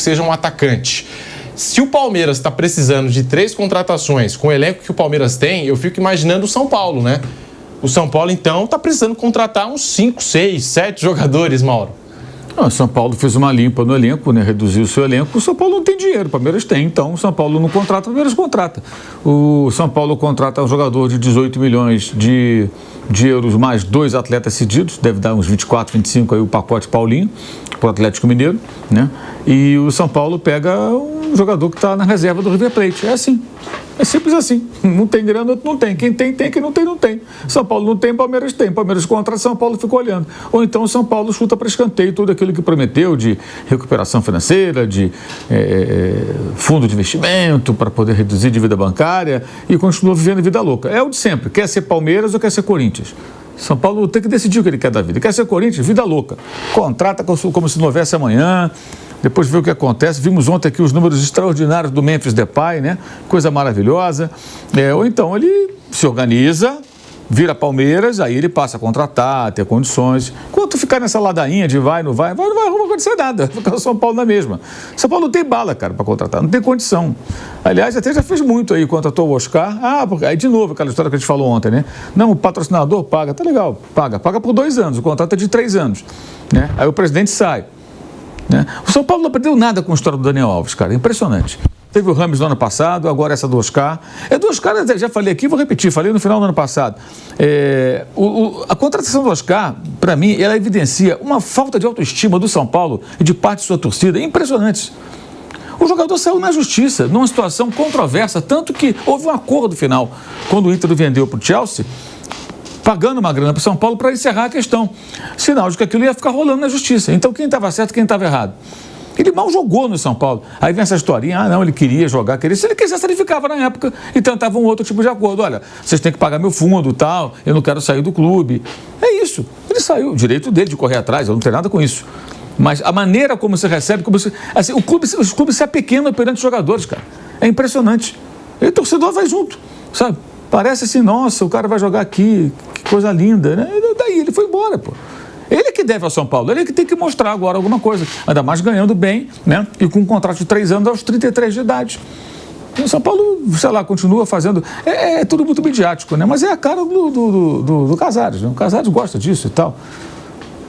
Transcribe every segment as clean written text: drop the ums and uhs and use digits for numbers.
seja um atacante. Se o Palmeiras está precisando de 3 contratações com o elenco que o Palmeiras tem, eu fico imaginando o São Paulo, né? O São Paulo, então, está precisando contratar uns 5, 6, 7 jogadores, Mauro. O São Paulo fez uma limpa no elenco, né? Reduziu o seu elenco. O São Paulo não tem dinheiro, o Palmeiras tem. Então, o São Paulo não contrata, o Palmeiras contrata. O São Paulo contrata um jogador de 18 milhões de euros mais 2 atletas cedidos. Deve dar uns 24, 25 aí o pacote Paulinho, para o Atlético Mineiro, né? E o São Paulo pega um jogador que está na reserva do River Plate. É assim. É simples assim. Não tem grana, não tem. Quem tem, tem. Quem não tem, não tem. São Paulo não tem, Palmeiras tem. Palmeiras contra São Paulo ficou olhando. Ou então São Paulo chuta para escanteio tudo aquilo que prometeu de recuperação financeira, de fundo de investimento para poder reduzir dívida bancária e continua vivendo vida louca. É o de sempre. Quer ser Palmeiras ou quer ser Corinthians? São Paulo tem que decidir o que ele quer da vida. Quer ser Corinthians? Vida louca. Contrata como se não houvesse amanhã. Depois vê o que acontece. Vimos ontem aqui os números extraordinários do Memphis Depay, né? Coisa maravilhosa. Ou então ele se organiza, vira Palmeiras, aí ele passa a contratar, ter condições. Enquanto ficar nessa ladainha de vai, não vai, não vai acontecer nada. Fica o São Paulo na mesma. São Paulo não tem bala, cara, para contratar, não tem condição. Aliás, até já fez muito aí, contratou o Oscar. Aí de novo, aquela história que a gente falou ontem, né? Não, o patrocinador paga, tá legal, paga por 2 anos, o contrato é de 3 anos, né? Aí o presidente sai. Né? O São Paulo não aprendeu nada com a história do Daniel Alves, cara, impressionante. Teve o Rames no ano passado, agora essa do Oscar. Do Oscar, eu já falei aqui, vou repetir, falei no final do ano passado. A contratação do Oscar, para mim, ela evidencia uma falta de autoestima do São Paulo e de parte de sua torcida impressionantes. O jogador saiu na justiça, numa situação controversa, tanto que houve um acordo final, quando o Inter o vendeu para o Chelsea, pagando uma grana para o São Paulo para encerrar a questão. Sinal de que aquilo ia ficar rolando na justiça. Então, quem estava certo e quem estava errado? Ele mal jogou no São Paulo. Aí vem essa historinha, não, ele queria jogar, queria. Se ele quisesse, ele ficava na época e tentava um outro tipo de acordo. Olha, vocês têm que pagar meu fundo e tal, eu não quero sair do clube. É isso. Ele saiu, o direito dele de correr atrás, eu não tenho nada com isso. Mas a maneira como você recebe, assim, os clubes se apequenam perante os jogadores, cara. É impressionante. E o torcedor vai junto, sabe? Parece assim, nossa, o cara vai jogar aqui, que coisa linda, né? E daí ele foi embora, pô. Ele que deve ao São Paulo, ele que tem que mostrar agora alguma coisa, ainda mais ganhando bem, né? E com um contrato de 3 anos aos 33 de idade. E o São Paulo, sei lá, continua fazendo. É tudo muito midiático, né? Mas é a cara do Casares, né? O Casares gosta disso e tal.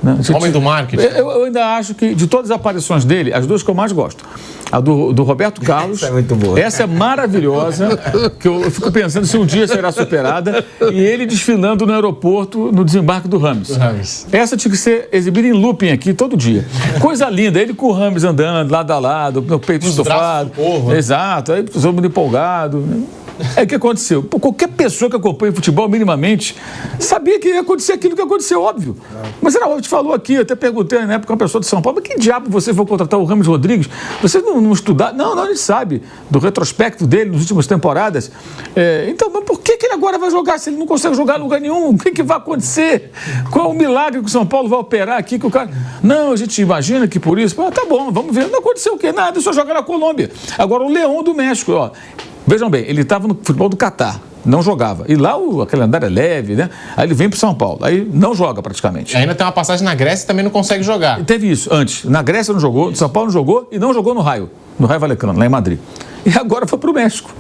Né? Homem do marketing. Eu ainda acho que, de todas as aparições dele, as 2 que eu mais gosto. A do Roberto Carlos. Essa é muito boa. Essa é maravilhosa, que eu fico pensando se um dia será superada. E ele desfilando no aeroporto, no desembarque do Rames. Essa tinha que ser exibida em looping aqui todo dia. Coisa linda, ele com o Rames andando lado a lado, no peito estufado. Exato, aí todo mundo empolgado. Né? O que aconteceu? Pô, qualquer pessoa que acompanha futebol minimamente sabia que ia acontecer aquilo que aconteceu, óbvio. Mas era óbvio, te falou aqui, eu até perguntei na época uma pessoa de São Paulo, mas que diabo você foi contratar o Rames Rodrigues? Você não estudar? Não, a gente sabe do retrospecto dele nas últimas temporadas. Então, mas por que ele agora vai jogar se ele não consegue jogar em lugar nenhum? O que vai acontecer? Qual é o milagre que o São Paulo vai operar aqui que o cara... Não, a gente imagina que por isso... Tá bom, vamos ver. Não aconteceu o quê? Nada, só joga na Colômbia. Agora, o Leão do México, ó... Vejam bem, ele estava no futebol do Catar, não jogava. E lá a calendário é leve, né? Aí ele vem para o São Paulo, aí não joga praticamente. E ainda tem uma passagem na Grécia e também não consegue jogar. E teve isso antes. Na Grécia não jogou, no São Paulo não jogou e não jogou no Raio Vallecano, lá em Madrid. E agora foi para o México.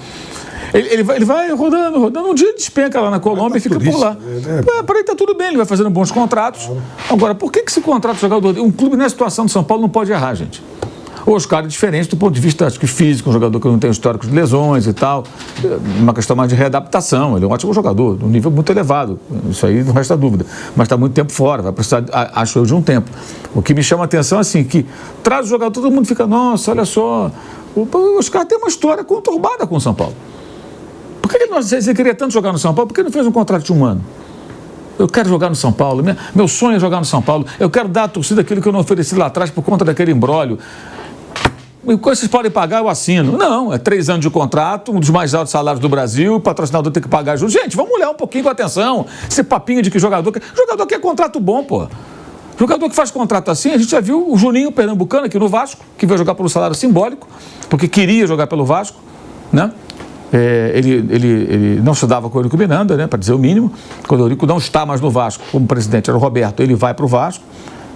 Ele vai rodando. Um dia despenca lá na Colômbia e fica por lá. Para ele está tudo bem, ele vai fazendo bons contratos. Agora, por que se contrata o jogador? Um clube nessa situação do São Paulo não pode errar, gente. O Oscar é diferente do ponto de vista, acho que físico, um jogador que não tem histórico de lesões e tal, uma questão mais de readaptação, ele é um ótimo jogador, um nível muito elevado, isso aí não resta dúvida, mas está muito tempo fora, vai precisar, acho eu, de um tempo. O que me chama a atenção é assim, que traz o jogador, todo mundo fica, nossa, olha só, o Oscar tem uma história conturbada com o São Paulo. Por que ele não, você queria tanto jogar no São Paulo, por que ele não fez um contrato de 1 ano? Eu quero jogar no São Paulo, meu sonho é jogar no São Paulo, eu quero dar à torcida aquilo que eu não ofereci lá atrás por conta daquele imbróglio. E vocês podem pagar, eu assino. Não, é 3 anos de contrato, um dos mais altos salários do Brasil, o patrocinador tem que pagar juros. Gente, vamos olhar um pouquinho com atenção. Esse papinho de que jogador quer contrato bom, pô. Jogador que faz contrato assim, a gente já viu o Juninho Pernambucano aqui no Vasco, que veio jogar pelo salário simbólico, porque queria jogar pelo Vasco, né? Ele não estudava com o Eurico Miranda, né, para dizer o mínimo. Quando o Eurico não está mais no Vasco como presidente, era o Roberto, ele vai para o Vasco.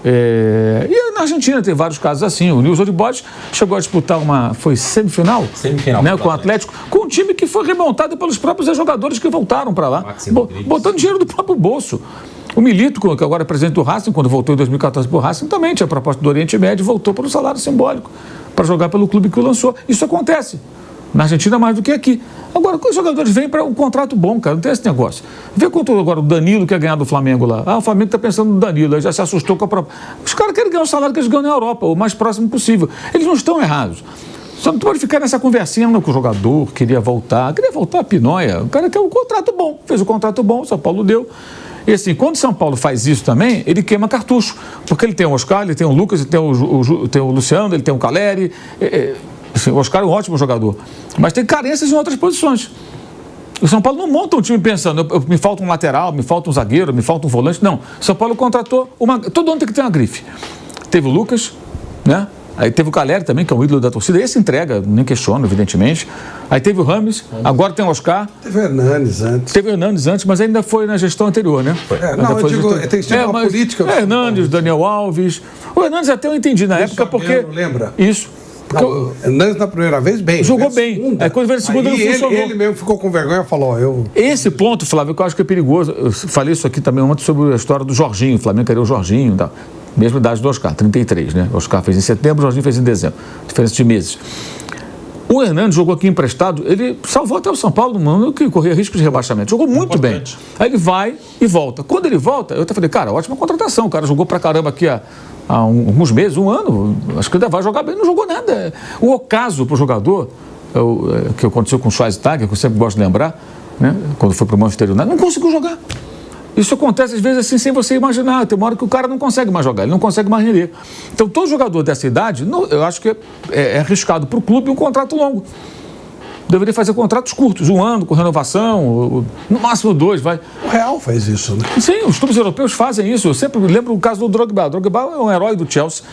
E na Argentina tem vários casos assim. O Newell's Old Boys chegou a disputar foi semifinal? Semifinal. Né, com o Atlético, com um time que foi remontado pelos próprios jogadores que voltaram para lá, botando dinheiro do próprio bolso. O Milito, que agora é presidente do Racing, quando voltou em 2014 para o Racing, também tinha proposta do Oriente Médio e voltou por um salário simbólico para jogar pelo clube que o lançou. Isso acontece. Na Argentina mais do que aqui. Agora, quando os jogadores vêm para um contrato bom, cara, não tem esse negócio. Vê quanto agora o Danilo quer ganhar do Flamengo lá. O Flamengo está pensando no Danilo, aí já se assustou com a própria... Os caras querem ganhar o salário que eles ganham na Europa, o mais próximo possível. Eles não estão errados. Só não pode ficar nessa conversinha com o jogador, queria voltar a pinóia. O cara quer um contrato bom, fez o contrato bom, o São Paulo deu. E assim, quando o São Paulo faz isso também, ele queima cartucho. Porque ele tem o Oscar, ele tem o Lucas, ele tem o Luciano, ele tem o Caleri. Assim, o Oscar é um ótimo jogador. Mas tem carências em outras posições. O São Paulo não monta um time pensando, me falta um lateral, me falta um zagueiro, me falta um volante. Não. O São Paulo contratou todo ano tem que ter uma grife. Teve o Lucas, né? Aí teve o Caleri também, que é um ídolo da torcida. Esse entrega, nem questiono, evidentemente. Aí teve o Rames, agora tem o Oscar. Teve o Hernandes antes. Mas ainda foi na gestão anterior, né? Tem que ser uma política. Hernandes, Daniel Alves. O Hernandes até eu entendi na época porque... Lembra? Isso. O Hernandes na primeira vez, bem. Jogou bem. Aí quando veio a segunda, não funcionou. Ele mesmo ficou com vergonha e falou, Esse ponto, Flávio, que eu acho que é perigoso. Eu falei isso aqui também ontem sobre a história do Jorginho. O Flamengo queria o Jorginho e tal. Mesma idade do Oscar, 33, né? O Oscar fez em setembro, o Jorginho fez em dezembro. Diferença de meses. O Hernandes jogou aqui emprestado, ele salvou até o São Paulo no ano que corria risco de rebaixamento. Jogou muito bem. Aí ele vai e volta. Quando ele volta, eu até falei, cara, ótima contratação. O cara jogou pra caramba aqui há alguns meses, um ano. Acho que ele vai jogar bem, não jogou nada. O ocaso pro jogador, que aconteceu com o Schweinsteiger, que eu sempre gosto de lembrar, né? Quando foi pro Manchester United, não conseguiu jogar. Isso acontece às vezes assim, sem você imaginar. Tem uma hora que o cara não consegue mais jogar, ele não consegue mais render. Então, todo jogador dessa idade, eu acho que é arriscado para o clube um contrato longo. Deveria fazer contratos curtos, 1 ano, com renovação, no máximo 2, vai. O Real faz isso, né? Sim, os clubes europeus fazem isso. Eu sempre lembro o caso do Drogba. O Drogba é um herói do Chelsea.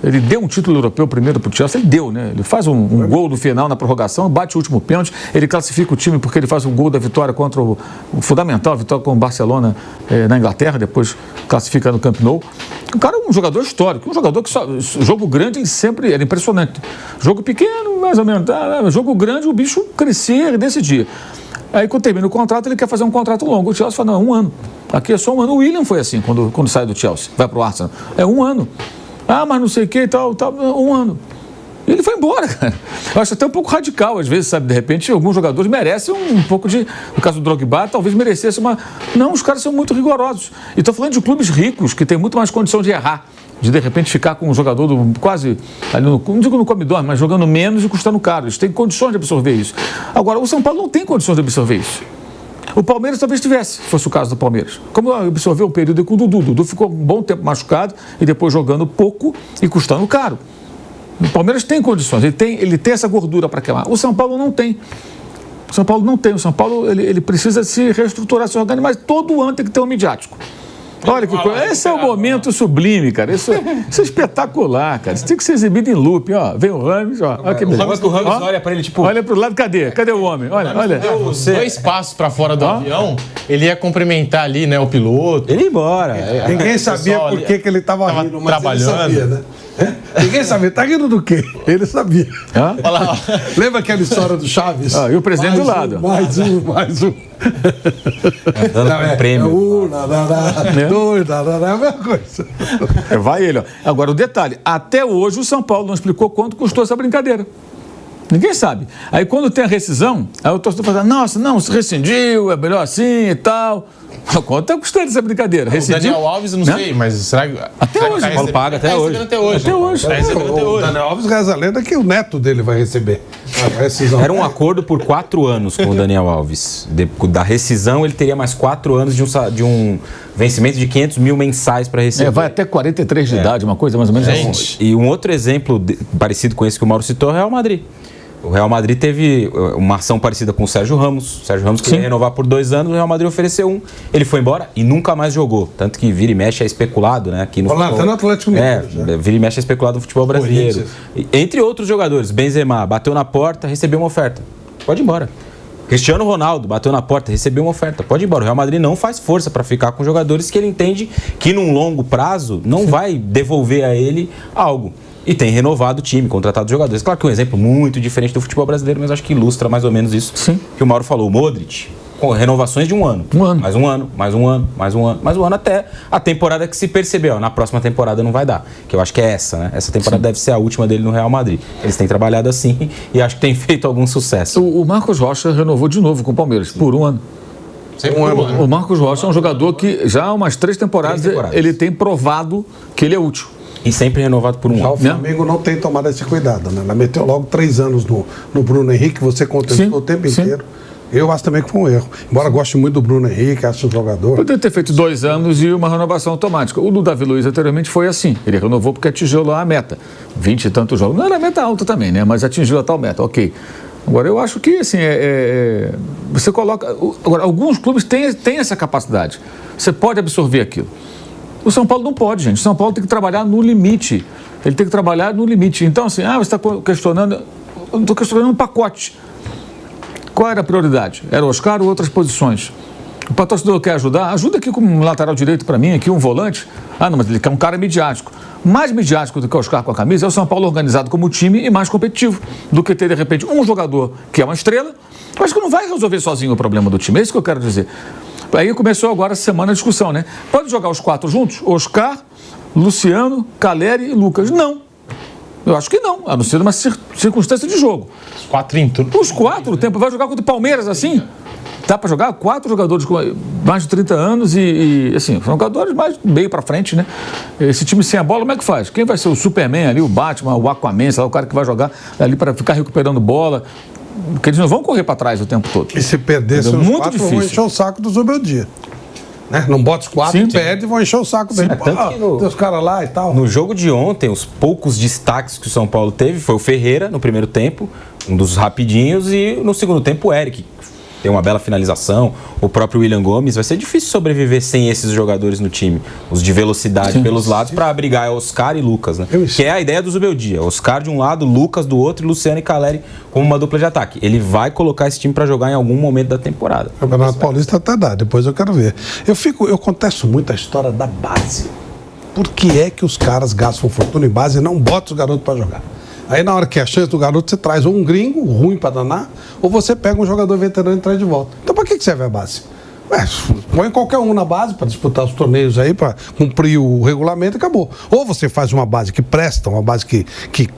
Ele deu um título europeu primeiro para o Chelsea, ele deu, né? Ele faz um gol no final, na prorrogação, bate o último pênalti, ele classifica o time porque ele faz um gol da vitória contra o fundamental, a vitória com o Barcelona na Inglaterra, depois classifica no Camp Nou. O cara é um jogador histórico, um jogador que jogo grande ele sempre era impressionante. Jogo pequeno, mais ou menos, jogo grande, o bicho crescia e decidia. Aí, quando termina o contrato, ele quer fazer um contrato longo. O Chelsea fala, não, é 1 ano. Aqui é só 1 ano. O William foi assim, quando sai do Chelsea, vai para o Arsenal. É 1 ano. Mas não sei o que e tal, 1 ano. E ele foi embora, cara. Eu acho até um pouco radical, às vezes, sabe? De repente, alguns jogadores merecem um pouco de... No caso do Drogba, talvez merecesse uma... Não, os caras são muito rigorosos. E estou falando de clubes ricos, que têm muito mais condição de errar. De repente, ficar com um jogador quase... Ali não digo no come-dorme, mas jogando menos e custando caro. Eles têm condições de absorver isso. Agora, o São Paulo não tem condições de absorver isso. O Palmeiras talvez tivesse, fosse o caso do Palmeiras. Como absorveu um período com o Dudu. O Dudu ficou um bom tempo machucado e depois jogando pouco e custando caro. O Palmeiras tem condições, ele tem essa gordura para queimar. O São Paulo não tem. O São Paulo não tem. O São Paulo ele precisa se reestruturar, se organizar, mas todo ano tem que ter um midiático. Olha que coisa. Esse é o momento sublime, cara. Isso é espetacular, cara. Isso tem que ser exibido em loop, ó. Vem o Rames, ó. Olha que beleza. O Rames olha pra ele, tipo... Olha pro lado, cadê? Cadê o homem? Olha. Dois passos pra fora do avião, ele ia cumprimentar ali, né, o piloto. Ele ia embora. Ninguém sabia por que ele estava rindo, mas trabalhando. Ele sabia, né? Ninguém sabia. Tá rindo do quê? Ele sabia. Olha lá. Lembra aquela história do Chaves? E o presidente do lado. Mais um. Dando um prêmio. Dois, é a mesma coisa. Vai ele, ó. Agora, o detalhe. Até hoje, o São Paulo não explicou quanto custou essa brincadeira. Ninguém sabe. Aí, quando tem a rescisão, aí o torcedor fala, nossa, não, se rescindiu, é melhor assim e tal. Quanto está custando essa brincadeira? O Daniel Alves, não sei, mas será que... Até hoje. O Paulo paga até hoje. Até hoje. O Daniel Alves reza a lenda que o neto dele vai receber a rescisão. Era um acordo por 4 anos com o Daniel Alves. Da rescisão, ele teria mais 4 anos de um vencimento de 500 mil mensais para receber. Vai até 43 de idade, uma coisa mais ou menos assim. E um outro exemplo parecido com esse que o Mauro citou é o Real Madrid. O Real Madrid teve uma ação parecida com o Sérgio Ramos. O Sérgio Ramos queria renovar por 2 anos, o Real Madrid ofereceu 1. Ele foi embora e nunca mais jogou. Tanto que vira e mexe é especulado, né? Aqui no futebol. Até no Atlético Mineiro. Vira e mexe é especulado no futebol brasileiro. Entre outros jogadores, Benzema bateu na porta, recebeu uma oferta. Pode ir embora. Cristiano Ronaldo bateu na porta, recebeu uma oferta, pode ir embora. O Real Madrid não faz força para ficar com jogadores que ele entende que num longo prazo não vai devolver a ele algo. E tem renovado o time, contratado jogadores. Claro que é um exemplo muito diferente do futebol brasileiro, mas acho que ilustra mais ou menos isso. Sim. Que o Mauro falou. O Modric, com renovações de um ano. Mais um ano, mais um ano, mais um ano, mais um ano, até a temporada que se percebeu. Na próxima temporada não vai dar. Que eu acho que é essa, né? Essa temporada deve ser a última dele no Real Madrid. Eles têm trabalhado assim e acho que tem feito algum sucesso. O Marcos Rocha renovou de novo com o Palmeiras, por um ano. O Marcos Rocha é um jogador que já há umas 3 temporadas ele tem provado que ele é útil. E sempre renovado por um ano. O Flamengo não tem tomado esse cuidado, né? Ela meteu logo 3 anos no Bruno Henrique, você contestou o tempo inteiro. Eu acho também que foi um erro. Embora goste muito do Bruno Henrique, acho um jogador. Poderia ter feito 2 anos e uma renovação automática. O do Davi Luiz anteriormente foi assim. Ele renovou porque atingiu lá a meta. 20 e tantos jogos. Não era meta alta também, né? Mas atingiu a tal meta, ok. Agora, eu acho que, assim, você coloca... Agora, alguns clubes têm essa capacidade. Você pode absorver aquilo. O São Paulo não pode, gente. O São Paulo tem que trabalhar no limite. Ele tem que trabalhar no limite. Então, assim, você está questionando... Eu não estou questionando um pacote. Qual era a prioridade? Era o Oscar ou outras posições? O patrocinador quer ajudar? Ajuda aqui com um lateral direito para mim, aqui um volante. Ah, não, mas ele quer um cara midiático. Mais midiático do que o Oscar com a camisa é o São Paulo organizado como time e mais competitivo do que ter, de repente, um jogador que é uma estrela, mas que não vai resolver sozinho o problema do time. É isso que eu quero dizer. Aí começou agora essa semana a discussão, né? Pode jogar os 4 juntos? Oscar, Luciano, Caleri e Lucas? Não. Eu acho que não, a não ser uma circunstância de jogo. Os 4 em tudo. Os 4, o tempo vai jogar contra o Palmeiras assim? Dá para jogar 4 jogadores com mais de 30 anos e assim, são jogadores mais meio para frente, né? Esse time sem a bola, como é que faz? Quem vai ser o Superman ali, o Batman, o Aquaman, sei lá, o cara que vai jogar ali para ficar recuperando bola? Porque eles não vão correr para trás o tempo todo. E se perdesse os 4, vão encher o saco do Zubeldia. Né? Não bota os 4 e perde e vão encher o saco dele. Tem os caras lá e tal. No jogo de ontem, os poucos destaques que o São Paulo teve foi o Ferreira no primeiro tempo, um dos rapidinhos, e no segundo tempo o Eric. Tem uma bela finalização, o próprio William Gomes. Vai ser difícil sobreviver sem esses jogadores no time. Os de velocidade pelos lados para abrigar Oscar e Lucas, né? Que é a ideia do Zubeldia. Oscar de um lado, Lucas do outro e Luciano e Caleri como uma dupla de ataque. Ele vai colocar esse time para jogar em algum momento da temporada. O Campeonato Paulista até dá, depois eu quero ver. Eu contesto muito a história da base. Por que é que os caras gastam fortuna em base e não botam os garotos para jogar? Aí na hora que é a chance do garoto, você traz ou um gringo ruim para danar, ou você pega um jogador veterano e traz de volta. Então para que serve a base? Põe qualquer um na base para disputar os torneios aí, para cumprir o regulamento e acabou. Ou você faz uma base que presta, uma base que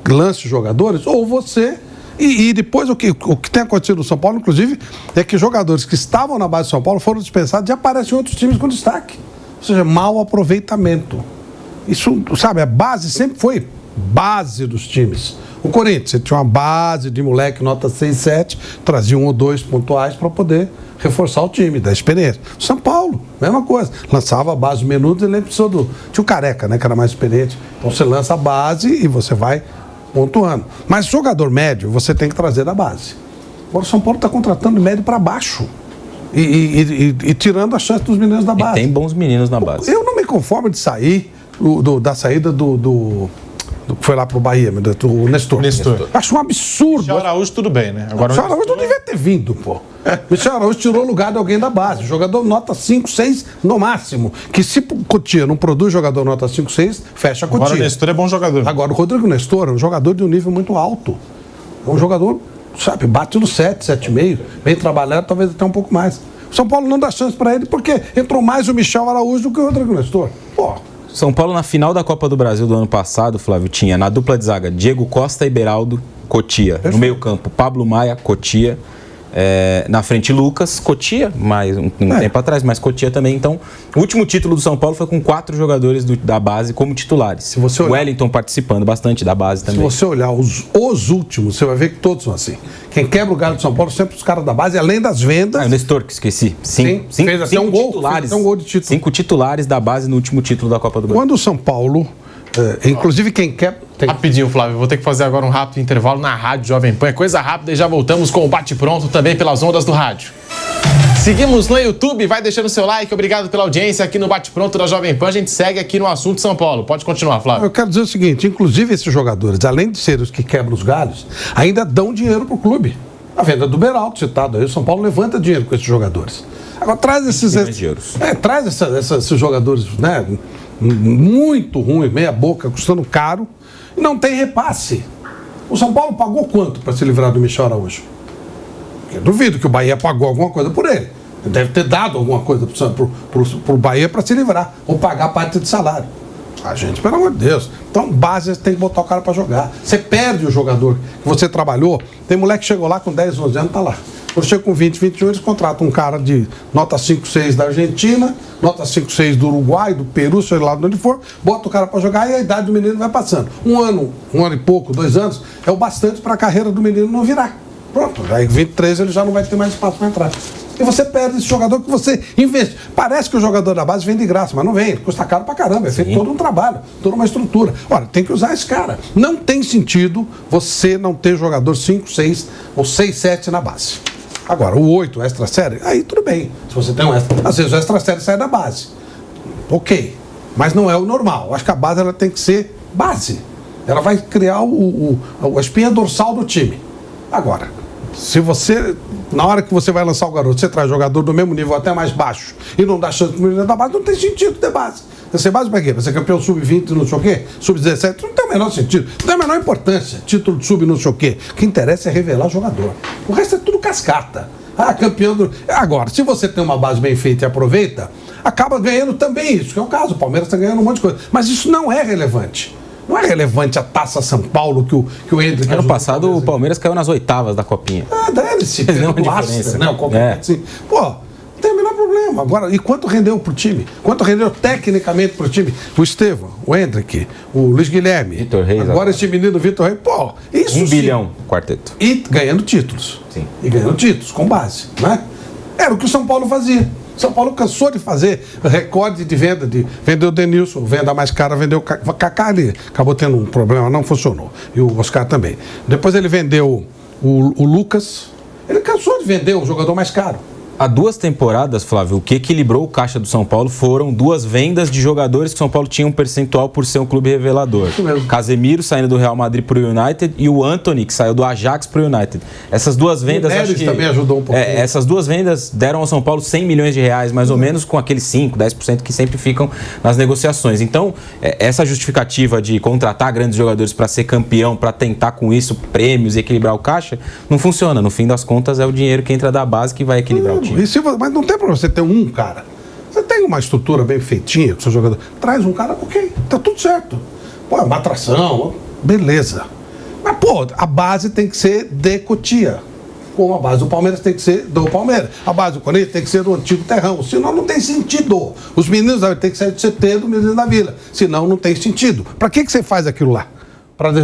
lance os jogadores, ou você... E depois o que tem acontecido no São Paulo, inclusive, é que jogadores que estavam na base do São Paulo foram dispensados e aparecem em outros times com destaque. Ou seja, mau aproveitamento. Isso, sabe, a base sempre foi base dos times. O Corinthians, você tinha uma base de moleque nota 6, 7, trazia 1 ou 2 pontuais para poder reforçar o time, da experiência. São Paulo, mesma coisa. Lançava a base minutos e ele precisou tinha o Careca, né, que era mais experiente. Então você lança a base e você vai pontuando. Mas jogador médio, você tem que trazer da base. Agora o São Paulo está contratando médio para baixo. E tirando a chance dos meninos da base. E tem bons meninos na base. Eu não me conformo de sair da saída do foi lá pro Bahia, o Nestor. Acho um absurdo. Michel Araújo, tudo bem, né? Agora Michel Araújo não devia ter vindo, pô. Michel Araújo tirou o lugar de alguém da base. Jogador nota 5, 6 no máximo. Que se Cotia não produz jogador nota 5, 6, fecha a Cotia. Agora o Nestor é bom jogador. Agora o Rodrigo Nestor é um jogador de um nível muito alto. É um jogador, sabe, bate no 7, 7,5. Bem trabalhado, talvez até um pouco mais. O São Paulo não dá chance pra ele porque entrou mais o Michel Araújo do que o Rodrigo Nestor. Pô. São Paulo, na final da Copa do Brasil do ano passado, Flávio, tinha na dupla de zaga Diego Costa e Beraldo, Cotia. Perfeito. No meio campo, Pablo Maia, Cotia. Na frente, Lucas, Cotia, mais um tempo atrás, mas Cotia também. Então, o último título do São Paulo foi com 4 jogadores da base como titulares. Se você olhar, o Wellington participando bastante da base também. Se você olhar os últimos, você vai ver que todos são assim. Quem quebra o galho do São Paulo sempre os caras da base, além das vendas... o Nestor, que esqueci. Fez até um gol, titulares, um gol de título. 5 titulares da base no último título da Copa do Brasil. Quando o São Paulo... inclusive quem quer... Rapidinho, Flávio, vou ter que fazer agora um rápido intervalo na Rádio Jovem Pan. É coisa rápida e já voltamos com o Bate-Pronto também pelas ondas do rádio. Seguimos no YouTube, vai deixando seu like, obrigado pela audiência aqui no Bate-Pronto da Jovem Pan. A gente segue aqui no assunto São Paulo. Pode continuar, Flávio. Eu quero dizer o seguinte, inclusive esses jogadores, além de ser os que quebram os galhos, ainda dão dinheiro pro clube. A venda do Beraldo, citado aí, o São Paulo levanta dinheiro com esses jogadores. Agora traz esses jogadores, né, muito ruins, meia boca, custando caro, e não tem repasse. O São Paulo pagou quanto para se livrar do Michel Araújo? Eu duvido que o Bahia pagou alguma coisa por ele. Deve ter dado alguma coisa para o Bahia para se livrar, ou pagar parte de salário. Gente, pelo amor de Deus. Então, base, tem que botar o cara para jogar. Você perde o jogador que você trabalhou. Tem moleque que chegou lá com 10, 11 anos, tá lá. Quando chega com 20, 21, eles contratam um cara de nota 5, 6 da Argentina, nota 5, 6 do Uruguai, do Peru, sei lá de onde for, bota o cara para jogar e a idade do menino vai passando. Um ano e pouco, 2 anos, é o bastante para a carreira do menino não virar. Pronto, aí 23 ele já não vai ter mais espaço para entrar. E você perde esse jogador que você investe. Parece que o jogador da base vem de graça, mas não vem. Custa caro pra caramba. É feito todo um trabalho, toda uma estrutura. Olha, tem que usar esse cara. Não tem sentido você não ter jogador 5, 6 ou 6, 7 na base. Agora, o 8, extra série, aí tudo bem. Se você tem um extra, às vezes o extra série sai da base. Ok. Mas não é o normal. Acho que a base ela tem que ser base. Ela vai criar a espinha dorsal do time. Agora, se você, na hora que você vai lançar o garoto, você traz jogador do mesmo nível até mais baixo e não dá chance pro menino da base, não tem sentido ter base. Você ser base pra quê? Pra ser campeão sub-20, não sei o quê? Sub-17, não tem o menor sentido. Não tem a menor importância. Título de sub, não sei o quê. O que interessa é revelar o jogador. O resto é tudo cascata. Campeão do... Agora, se você tem uma base bem feita e aproveita, acaba ganhando também isso, que é o caso. O Palmeiras está ganhando um monte de coisa. Mas isso não é relevante. Não é relevante a Taça São Paulo que o Hendrick... Ano passado o Palmeiras caiu nas oitavas da Copinha. Dane-se. Não tem diferença, né? Assim. Pô, não tem o menor problema. Agora, e quanto rendeu pro time? Quanto rendeu tecnicamente pro time? O Estevão, o Hendrick, o Luiz Guilherme. Vitor Reis. Agora esse menino Vitor Reis. Pô, isso 1 bilhão, quarteto. E ganhando títulos. Sim. E ganhando títulos, com base, né? Era o que o São Paulo fazia. São Paulo cansou de fazer recorde de venda, vendeu o Denilson, venda mais cara, vendeu o Kaká ali. Acabou tendo um problema, não funcionou. E o Oscar também. Depois ele vendeu o Lucas. Ele cansou de vender o jogador mais caro. Há 2 temporadas, Flávio, o que equilibrou o caixa do São Paulo foram 2 vendas de jogadores que o São Paulo tinha um percentual por ser um clube revelador. Casemiro saindo do Real Madrid para o United e o Antony, que saiu do Ajax para o United. Essas 2 vendas... O Neres também ajudou um pouco. Essas 2 vendas deram ao São Paulo 100 milhões de reais, mais ou menos, com aqueles 5, 10% que sempre ficam nas negociações. Então, essa justificativa de contratar grandes jogadores para ser campeão, para tentar com isso prêmios e equilibrar o caixa, não funciona. No fim das contas, é o dinheiro que entra da base que vai equilibrar o time. Mas não tem problema você ter um cara. Você tem uma estrutura bem feitinha com o seu jogador. Traz um cara, ok, tá tudo certo. Pô, é uma atração, beleza. Mas, pô, a base tem que ser de Cotia. Como a base do Palmeiras tem que ser do Palmeiras. A base do Corinthians tem que ser do antigo terrão. Senão não tem sentido. Os meninos têm que sair do CT do menino da vila. Senão não tem sentido. Pra que você faz aquilo lá?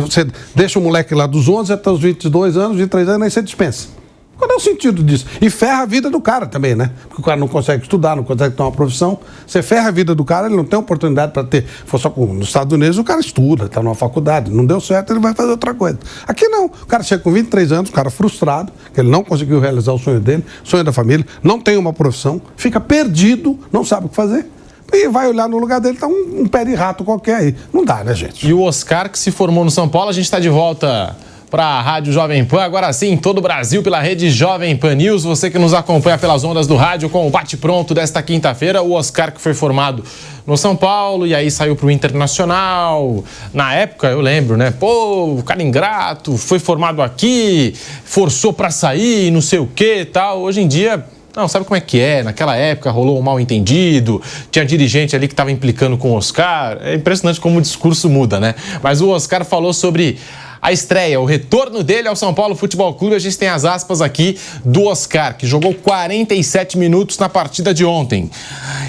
Você deixa o moleque lá dos 11 até os 22 anos, 23 anos, aí você dispensa. Qual é o sentido disso? E ferra a vida do cara também, né? Porque o cara não consegue estudar, não consegue ter uma profissão. Você ferra a vida do cara, ele não tem oportunidade para ter. Só que nos Estados Unidos o cara estuda, está numa faculdade. Não deu certo, ele vai fazer outra coisa. Aqui não. O cara chega com 23 anos, o cara frustrado, que ele não conseguiu realizar o sonho dele, sonho da família, não tem uma profissão, fica perdido, não sabe o que fazer. E vai olhar no lugar dele, tá um pé de rato qualquer aí. Não dá, né, gente? E o Oscar, que se formou no São Paulo, a gente está de volta para a Rádio Jovem Pan, agora sim, em todo o Brasil, pela rede Jovem Pan News. Você que nos acompanha pelas ondas do rádio com o bate-pronto desta quinta-feira, o Oscar, que foi formado no São Paulo e aí saiu para o Internacional. Na época, eu lembro, né? Pô, o cara ingrato, foi formado aqui, forçou para sair, não sei o que e tal. Hoje em dia... Não, sabe como é que é? Naquela época rolou um mal-entendido, tinha dirigente ali que estava implicando com o Oscar. É impressionante como o discurso muda, né? Mas o Oscar falou sobre a estreia, o retorno dele ao São Paulo Futebol Clube. A gente tem as aspas aqui do Oscar, que jogou 47 minutos na partida de ontem.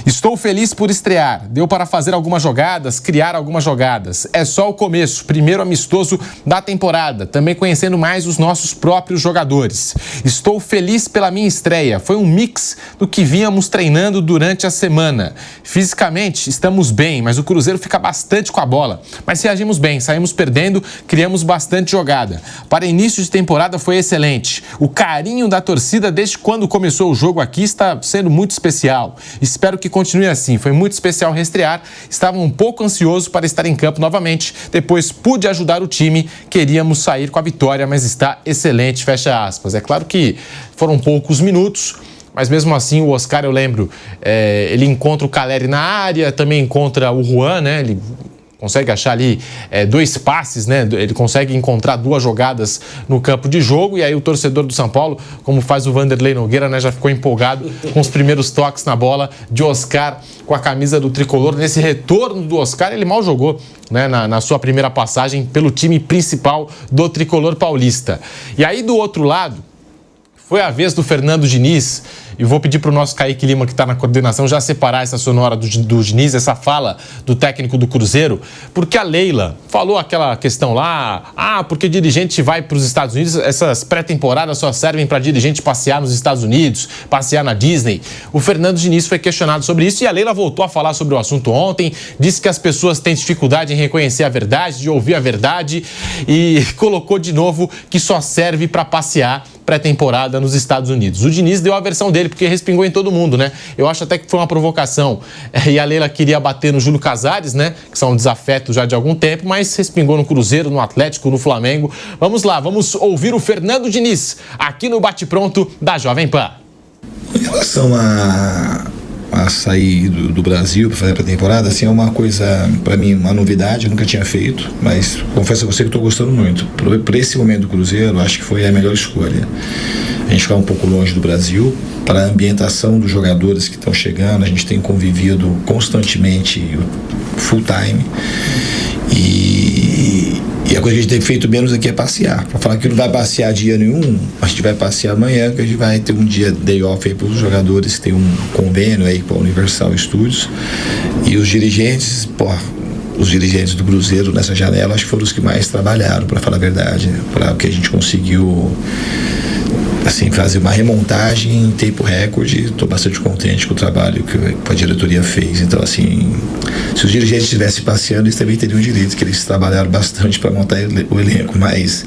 Estou feliz por estrear. Deu para fazer algumas jogadas, criar algumas jogadas. É só o começo, primeiro amistoso da temporada, também conhecendo mais os nossos próprios jogadores. Estou feliz pela minha estreia. Foi um mix do que vínhamos treinando durante a semana. Fisicamente, estamos bem, mas o Cruzeiro fica bastante com a bola. Mas reagimos bem, saímos perdendo, criamos bastante jogada. Para início de temporada foi excelente. O carinho da torcida desde quando começou o jogo aqui está sendo muito especial. Espero que continue assim. Foi muito especial reestrear. Estava um pouco ansioso para estar em campo novamente. Depois pude ajudar o time. Queríamos sair com a vitória, mas está excelente, fecha aspas. É claro que foram poucos minutos, mas mesmo assim o Oscar, eu lembro, ele encontra o Caleri na área, também encontra o Juan, né? Ele consegue achar ali 2 passes, né? Ele consegue encontrar 2 jogadas no campo de jogo, e aí o torcedor do São Paulo, como faz o Vanderlei Nogueira, né, já ficou empolgado com os primeiros toques na bola de Oscar com a camisa do tricolor. Nesse retorno do Oscar, ele mal jogou, né, na sua primeira passagem pelo time principal do tricolor paulista. E aí do outro lado, foi a vez do Fernando Diniz, e vou pedir para o nosso Kaique Lima, que está na coordenação, já separar essa sonora do Diniz, essa fala do técnico do Cruzeiro, porque a Leila falou aquela questão lá, porque dirigente vai para os Estados Unidos, essas pré-temporadas só servem para dirigente passear nos Estados Unidos, passear na Disney. O Fernando Diniz foi questionado sobre isso e a Leila voltou a falar sobre o assunto ontem, disse que as pessoas têm dificuldade em reconhecer a verdade, de ouvir a verdade, e colocou de novo que só serve para passear pré-temporada nos Estados Unidos. O Diniz deu a versão dele, porque respingou em todo mundo, né? Eu acho até que foi uma provocação. E a Leila queria bater no Júlio Casares, né? Que são desafetos já de algum tempo, mas respingou no Cruzeiro, no Atlético, no Flamengo. Vamos lá, vamos ouvir o Fernando Diniz, aqui no Bate Pronto da Jovem Pan. Em relação a sair do Brasil para fazer a pré-temporada, assim, é uma coisa, para mim, uma novidade, eu nunca tinha feito, mas confesso a você que estou gostando muito. Por esse momento do Cruzeiro, acho que foi a melhor escolha. A gente ficar um pouco longe do Brasil, para a ambientação dos jogadores que estão chegando, a gente tem convivido constantemente, full time, e a coisa que a gente tem feito menos aqui é passear. Para falar que não vai passear dia nenhum, a gente vai passear amanhã, que a gente vai ter um dia day off aí para os jogadores, que tem um convênio aí com a Universal Studios, e os dirigentes, os dirigentes do Cruzeiro nessa janela, acho que foram os que mais trabalharam, para falar a verdade, para que a gente conseguiu, assim, fazer uma remontagem em tempo recorde. Estou bastante contente com o trabalho que a diretoria fez. Então, assim, se os dirigentes estivessem passeando, eles também teriam direito, que eles trabalharam bastante para montar o elenco, mas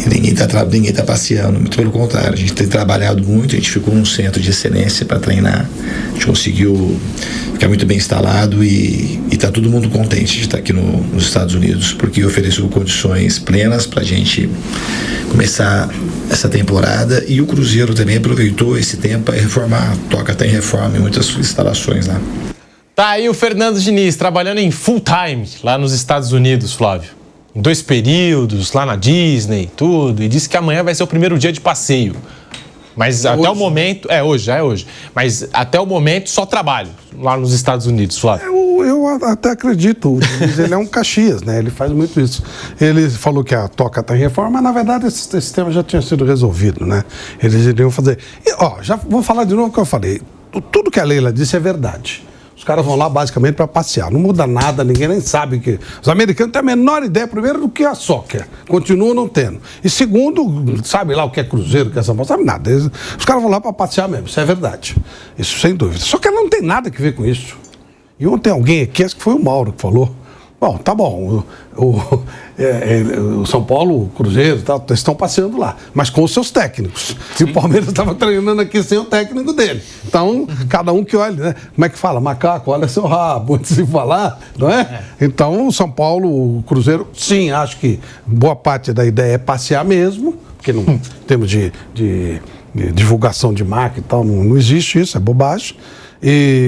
ninguém tá passeando, muito pelo contrário, a gente tem trabalhado muito, a gente ficou num centro de excelência para treinar, a gente conseguiu ficar muito bem instalado e está todo mundo contente de estar aqui nos Estados Unidos, porque ofereceu condições plenas para a gente começar essa temporada, e o Cruzeiro também aproveitou esse tempo para reformar, Toca está em reforma em muitas instalações lá. Tá aí o Fernando Diniz trabalhando em full time lá nos Estados Unidos, Flávio. Em 2 períodos, lá na Disney, tudo, e disse que amanhã vai ser o primeiro dia de passeio. Mas até o momento... hoje. Mas até o momento só trabalho lá nos Estados Unidos, Flávio. Eu até acredito. O Diniz, ele é um Caxias, né? Ele faz muito isso. Ele falou que a Toca está em reforma, mas na verdade esse tema já tinha sido resolvido, né? Eles iriam fazer... já vou falar de novo o que eu falei. Tudo que a Leila disse é verdade. Os caras vão lá basicamente para passear. Não muda nada, ninguém nem sabe que... Os americanos têm a menor ideia, primeiro, do que a soccer. Continuam não tendo. E segundo, sabe lá o que é Cruzeiro, o que é São Paulo, sabe nada. Os caras vão lá para passear mesmo, isso é verdade. Isso sem dúvida. Só que ela não tem nada a ver com isso. E ontem alguém aqui, acho que foi o Mauro que falou, bom, tá bom, o São Paulo, o Cruzeiro, estão passeando lá, mas com os seus técnicos. Sim. E o Palmeiras estava treinando aqui sem o técnico dele. Então, cada um que olha, né? Como é que fala? Macaco, olha seu rabo, antes de falar, não é? Então, o São Paulo, o Cruzeiro, sim, acho que boa parte da ideia é passear mesmo, porque não, em termos de divulgação de marca e tal, não existe isso, é bobagem.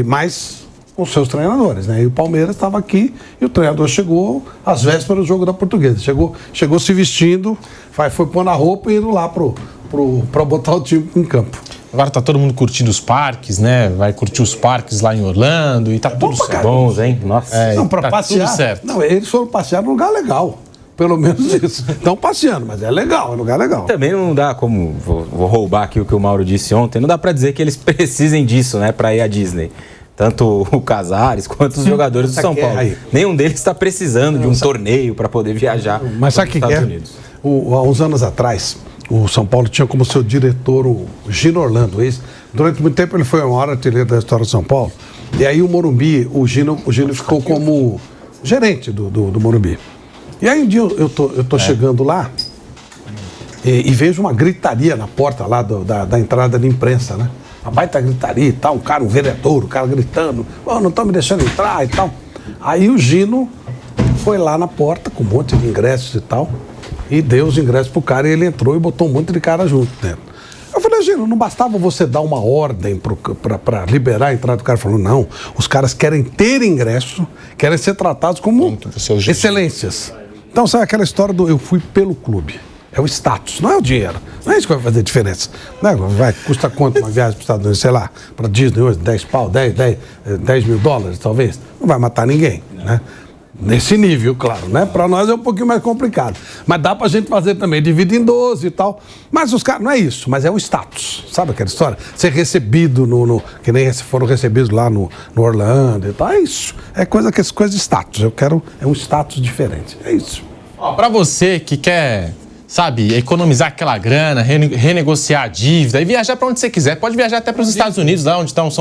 Mas com seus treinadores, né? E o Palmeiras estava aqui e o treinador chegou às vésperas do jogo da Portuguesa. Chegou se vestindo, foi pôr a roupa e indo lá para botar o time em campo. Agora tá todo mundo curtindo os parques, né? Vai curtir os parques lá em Orlando e tá tudo certo. Bons, hein? Nossa. Não, para tá passear. Tudo certo. Não, eles foram passear num lugar legal. Pelo menos isso. Estão passeando, mas é legal, é um lugar legal. Também não dá, como vou roubar aqui o que o Mauro disse ontem, não dá para dizer que eles precisem disso, né? Para ir à Disney. Tanto o Casares quanto os jogadores do São Paulo. Nenhum deles está precisando de um torneio para poder viajar para os Estados Unidos. Há uns anos atrás, o São Paulo tinha como seu diretor o Gino Orlando. Durante muito tempo ele foi o maior artilheiro da história do São Paulo. E aí o Morumbi, o Gino ficou como gerente do Morumbi. E aí um dia eu tô chegando lá e vejo uma gritaria na porta lá da entrada de imprensa, né? uma baita gritaria e tal, um vereador, o cara gritando, oh, não estão me deixando entrar e tal. Aí o Gino foi lá na porta com um monte de ingressos e tal, e deu os ingressos pro cara e ele entrou e botou um monte de cara junto dentro. Eu falei, Gino, não bastava você dar uma ordem para liberar a entrada do cara? Ele falou, não, os caras querem ter ingresso, querem ser tratados como excelências. Então, sabe aquela história do eu fui pelo clube? É o status, não é o dinheiro. Não é isso que vai fazer diferença. Custa quanto uma viagem para os Estados Unidos, sei lá, para Disney hoje, 10 mil dólares, talvez? Não vai matar ninguém, né? Nesse nível, claro, né? Para nós é um pouquinho mais complicado. Mas dá pra gente fazer também, divide em 12 e tal. Mas os caras, não é isso, mas é o status. Sabe aquela história? Ser recebido que nem foram recebidos lá no Orlando e tal. É isso. É coisa de status. Eu quero, é um status diferente. É isso. Ó, pra você que quer, sabe, economizar aquela grana, renegociar a dívida e viajar pra onde você quiser. Pode viajar até pros Estados Unidos, lá onde está o São